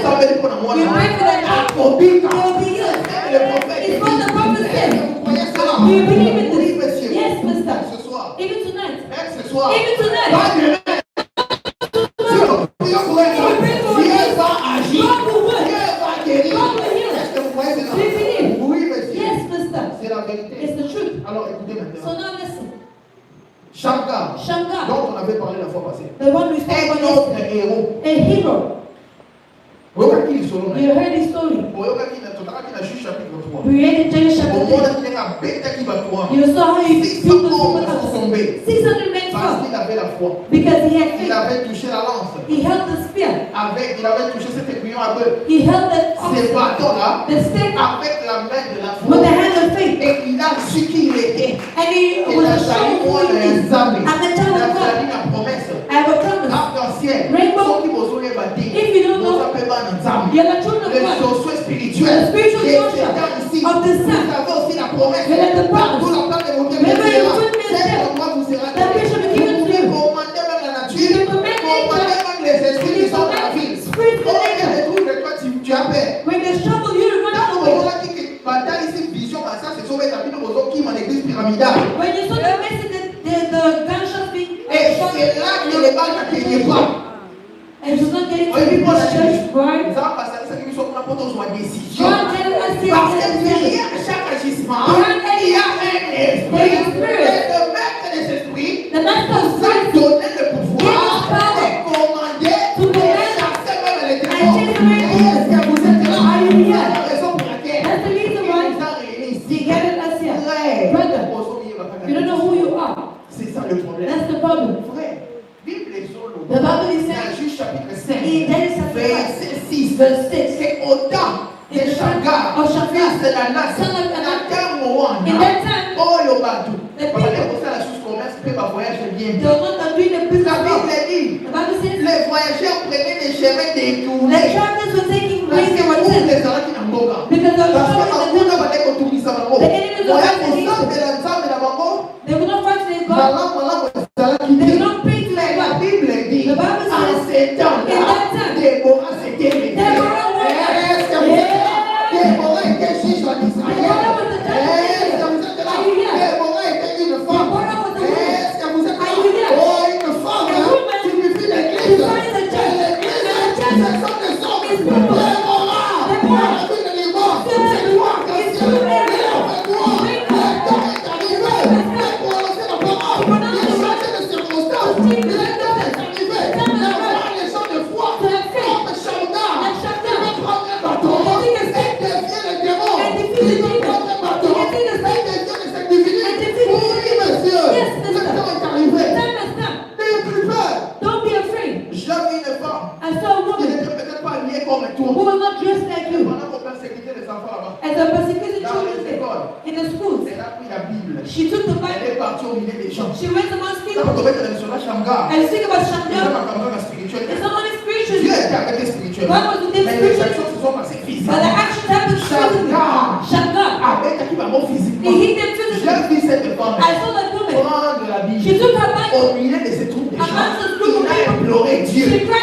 You pray for that child. They will be healed. It's what the prophet said. Do you believe in this? Yes, Pastor. Even tonight. Even tonight. Shankar, dont on avait parlé la fois passée, the one we spoke about yesterday, a hero. You heard his story. We read in Genesis chapter 3. You saw how he beat the 600 men fell because he had faith. He held the spear. He held the stick with the hand of faith. And he was shown who he is. I'm the child of God. I have a promise. Rainbow. If you don't know, you're the children of God. The spiritual nature of the Son. You're like the promise. Remember your goodness there. That which will be given to you. You can command nature. You can command spirit to nature. When there's trouble, you run out of the way. When you saw the message, the gunshots being shot, and she's not getting to the church, right? God telling us this. The master of spirit gave us power to command and chase away demons. Are you here? That's the reason why he gathered us here. Brother, you don't know who you are. That's the problem. The Bible is saying in Genesis 6, verse 6, c'est au temps de Shagar, fils de la nation, in that time, oh yo batu, la chose commerce peut pas voyager bien. Les voyageurs prenaient des chemins détournés. They would not fight their God. They would not pray to their God. The Bible says in that time, Deborah who will not dress like you. And the persecuted children in the schools. She took the Bible. She went amongst people. And think about Shankar. It's not only spiritual. God was with them spiritually. But the actions happened physically. Shankar. He hit them physically. I saw that woman. She took her Bible. Amongst the group of people. She cried.